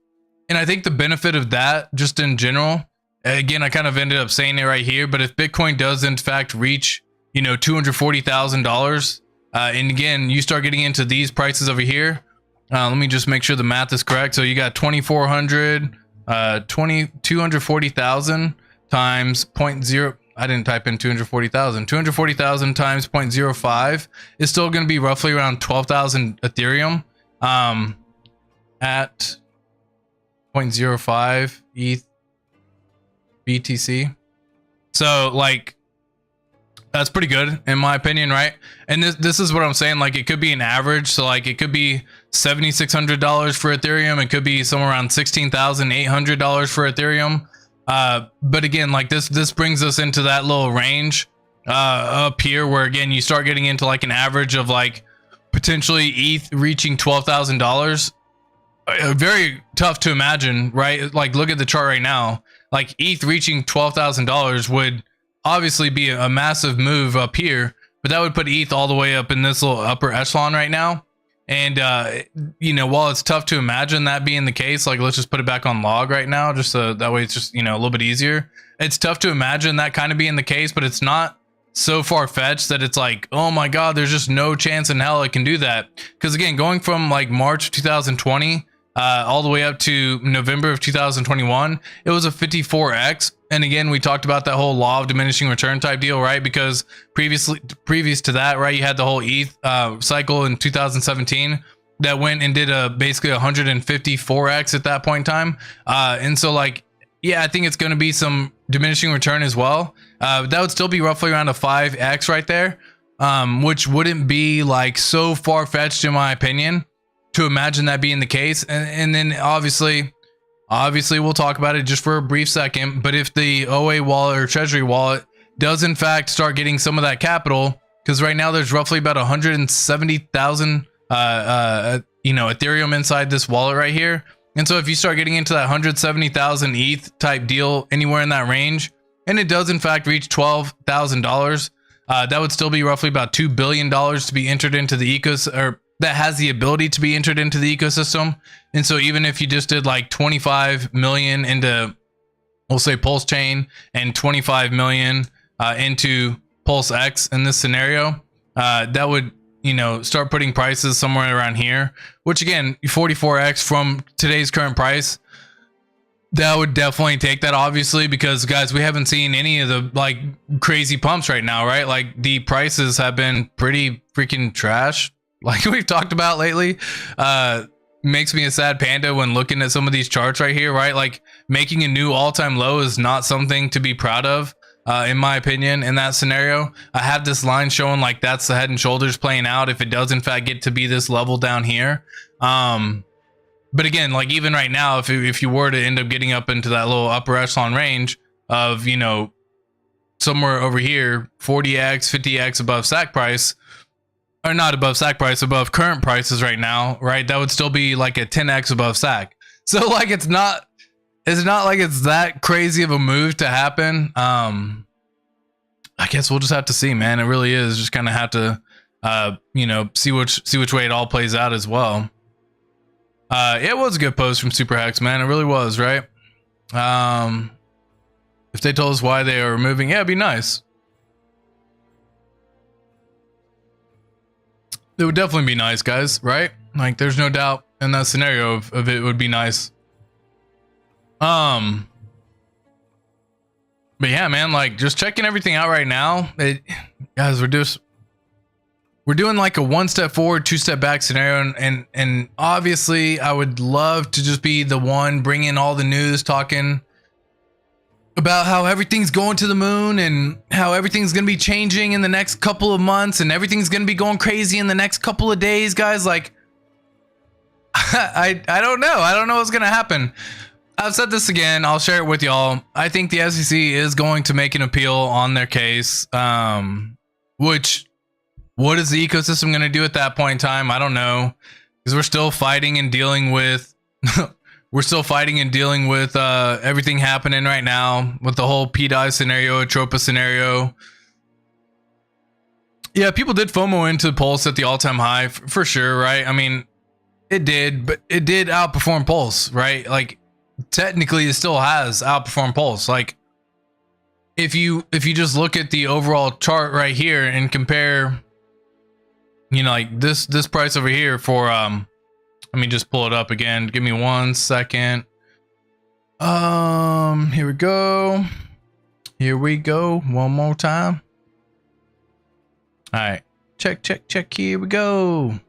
And I think the benefit of that, just in general, again, I kind of ended up saying it right here, but if Bitcoin does in fact reach, you know, $240,000, and again, you start getting into these prices over here, let me just make sure the math is correct. So you got 240,000 times 0.0. I didn't type in 240,000. 240,000 times 0.05 is still going to be roughly around 12,000 Ethereum at 0.05 ETH BTC. So like that's pretty good in my opinion, right? And this is what I'm saying, like it could be an average, so like it could be $7,600 for Ethereum, it could be somewhere around $16,800 for Ethereum, but again, like this brings us into that little range up here where again you start getting into like an average of like potentially ETH reaching $12,000. Very tough to imagine, right? Like look at the chart right now, like ETH reaching $12,000 would obviously be a massive move up here, but that would put ETH all the way up in this little upper echelon right now. And you know, while it's tough to imagine that being the case, like let's just put it back on log right now, just so that way it's just, you know, a little bit easier. It's tough to imagine that kind of being the case, but it's not so far-fetched that it's like, oh my god, there's just no chance in hell it can do that. Because again, going from like March 2020 all the way up to November of 2021, it was a 54x. And again, we talked about that whole law of diminishing return type deal, right? Because previous to that, right, you had the whole ETH cycle in 2017 that went and did basically 154x at that point in time. And so like, yeah, I think it's going to be some diminishing return as well. That would still be roughly around a 5x right there, which wouldn't be like so far-fetched in my opinion to imagine that being the case. And then obviously we'll talk about it just for a brief second, but if the OA wallet or Treasury wallet does in fact start getting some of that capital, because right now there's roughly about 170,000 you know, Ethereum inside this wallet right here. And so if you start getting into that 170,000 ETH type deal anywhere in that range, and it does in fact reach $12,000, that would still be roughly about $2 billion to be entered into the ecosystem, or that has the ability to be entered into the ecosystem. And so even if you just did like 25 million into, we'll say Pulse Chain, and 25 million into Pulse X in this scenario, that would, you know, start putting prices somewhere around here, which again, 44x from today's current price, that would definitely take that, obviously, because guys, we haven't seen any of the like crazy pumps right now, right? Like the prices have been pretty freaking trash, like we've talked about lately. Makes me a sad panda when looking at some of these charts right here, right? Like making a new all-time low is not something to be proud of, in my opinion. In that scenario, I have this line showing like that's the head and shoulders playing out if it does in fact get to be this level down here. But again, like even right now, if you were to end up getting up into that little upper echelon range of, you know, somewhere over here, 40x, 50x above stack price, or not above stack price, above current prices right now, right? That would still be like a 10x above stack. So like it's not like it's that crazy of a move to happen. I guess we'll just have to see, man. It really is just kind of have to you know, see which way it all plays out as well. It was a good post from Super Hex, man. It really was, right? If they told us why they are removing, yeah, it'd be nice. It would definitely be nice, guys, right? Like there's no doubt in that scenario of it would be nice. But yeah, man, like just checking everything out right now, guys, we're doing like a one step forward, two step back scenario, and obviously I would love to just be the one bringing all the news, talking about how everything's going to the moon and how everything's going to be changing in the next couple of months and everything's going to be going crazy in the next couple of days, guys. Like, I don't know. I don't know what's going to happen. I've said this again. I'll share it with y'all. I think the SEC is going to make an appeal on their case. Which, what is the ecosystem going to do at that point in time? I don't know, because we're still fighting and dealing with everything happening right now with the whole PDI scenario, Choppa scenario. Yeah, people did FOMO into Pulse at the all-time high for sure, right? I mean, it did, but it did outperform Pulse, right? Like, technically it still has outperformed Pulse. Like, if you just look at the overall chart right here and compare, you know, like this price over here for let me just pull it up again. Give me 1 second. Here we go. One more time. All right. Check. Here we go.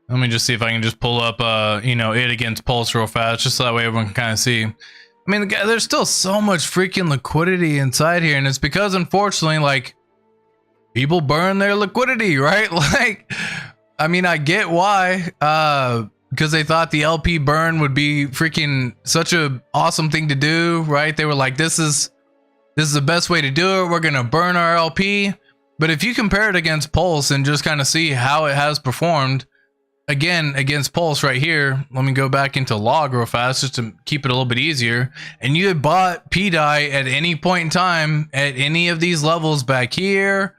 Let me just see if I can just pull up, you know, it against Pulse real fast, just so that way everyone can kind of see. I mean, there's still so much freaking liquidity inside here, and it's because, unfortunately, like, people burn their liquidity, right? Like, I mean, I get why, because they thought the LP burn would be freaking such a awesome thing to do, right? They were like, this is the best way to do it. We're gonna burn our LP. But if you compare it against Pulse and just kind of see how it has performed, again, against Pulse right here, let me go back into log real fast just to keep it a little bit easier. And you had bought PDI at any point in time at any of these levels back here,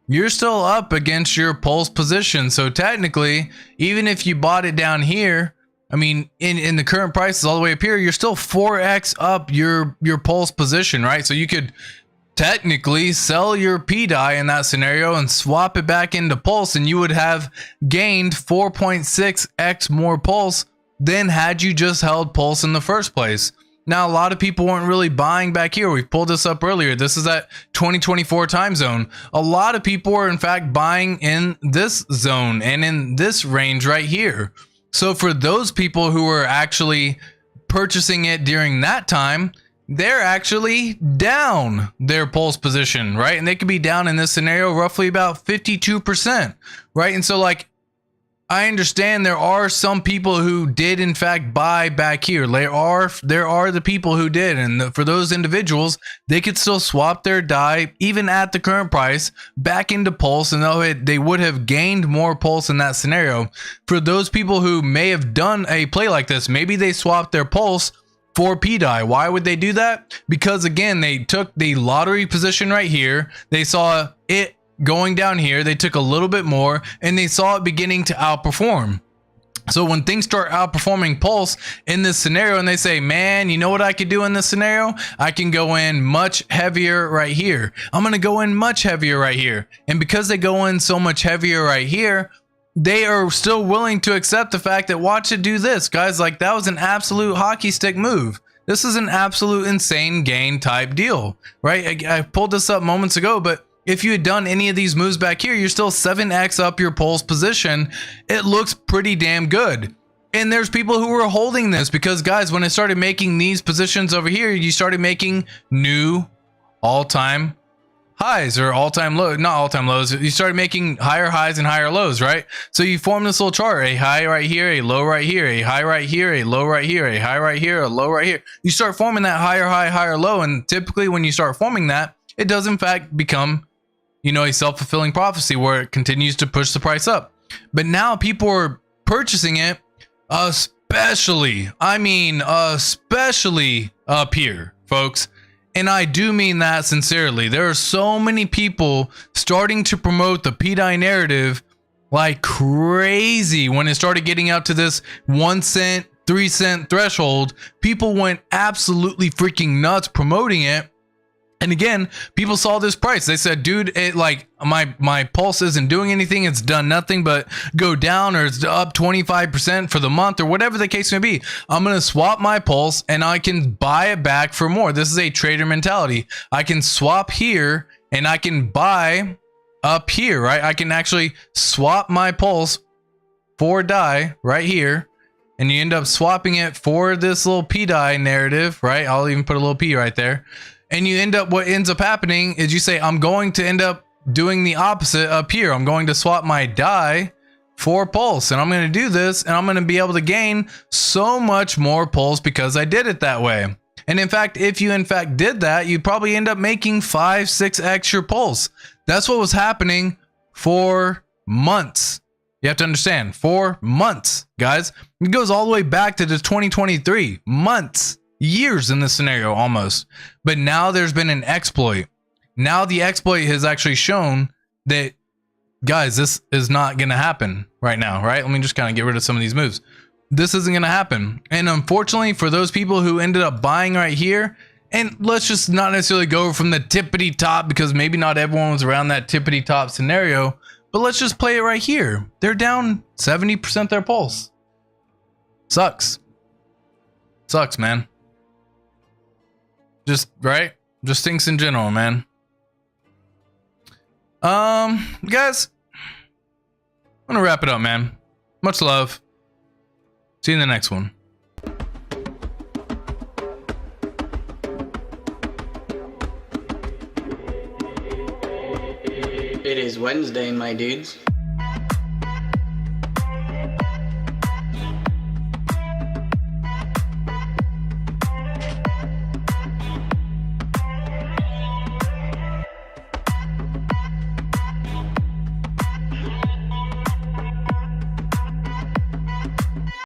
you're still up against your Pulse position. So technically, even if you bought it down here, I mean, in the current prices all the way up here, you're still 4x up your Pulse position, right? So you could technically sell your PDI in that scenario and swap it back into Pulse, and you would have gained 4.6x more Pulse than had you just held Pulse in the first place. Now, a lot of people weren't really buying back here. We pulled this up earlier. This is at 2024 time zone. A lot of people were in fact buying in this zone and in this range right here. So for those people who were actually purchasing it during that time, they're actually down their Pulse position, right? And they could be down in this scenario roughly about 52%, right? And so, like, I understand there are some people who did in fact buy back here. There are the people who did, and for those individuals, they could still swap their DAI even at the current price back into Pulse, and they would have gained more Pulse in that scenario. For those people who may have done a play like this, maybe they swapped their Pulse for PDI. Why would they do that? Because again, they took the lottery position right here. They saw it going down here. They took a little bit more and they saw it beginning to outperform. So when things start outperforming Pulse in this scenario and they say, man, you know what I could do in this scenario? I can go in much heavier right here. I'm going to go in much heavier right here. And because they go in so much heavier right here, they are still willing to accept the fact that watch it do this, guys. Like, that was an absolute hockey stick move. This is an absolute insane gain type deal, right? I pulled this up moments ago, but if you had done any of these moves back here, you're still 7x up your Pulse position. It looks pretty damn good. And there's people who were holding this because, guys, when I started making these positions over here, you started making new all-time highs or all-time low, not all-time lows. You started making higher highs and higher lows, right? So you form this little chart, a high right here, a low right here, a high right here, a low right here, a high right here, a low right here. You start forming that higher high, higher low. And typically when you start forming that, it does in fact become, you know, a self-fulfilling prophecy where it continues to push the price up. But now people are purchasing it, especially up here, folks. And I do mean that sincerely. There are so many people starting to promote the PDI narrative like crazy. When it started getting out to this 1 cent, 3 cent threshold, people went absolutely freaking nuts promoting it. And again, people saw this price. They said, dude, it like my Pulse isn't doing anything. It's done nothing but go down, or it's up 25% for the month, or whatever the case may be. I'm going to swap my Pulse and I can buy it back for more. This is a trader mentality. I can swap here and I can buy up here, right? I can actually swap my Pulse for DAI right here. and you end up swapping it for this little P die narrative, right? I'll even put a little P right there. And you end up, what ends up happening is you say, I'm going to end up doing the opposite up here. I'm going to swap my die for pulse, and I'm going to do this, and I'm going to be able to gain so much more pulse because I did it that way. And in fact, if you in fact did that, you'd probably end up making 5-6 extra pulse. That's what was happening for months. You have to understand, for months, guys. It goes all the way back to the 2023 months, years in this scenario almost. But now there's been an exploit. Now the exploit has actually shown that, guys, this is not going to happen right now, right? Let me just kind of get rid of some of these moves. This isn't going to happen. And unfortunately, for those people who ended up buying right here, and let's just not necessarily go from the tippity top, because maybe not everyone was around that tippity top scenario, but let's just play it right here. They're down 70% their pulse. Sucks. Sucks, man. Just, right? Just stinks in general, man. Guys, I'm gonna wrap it up, man. Much love. See you in the next one. It is Wednesday, my dudes.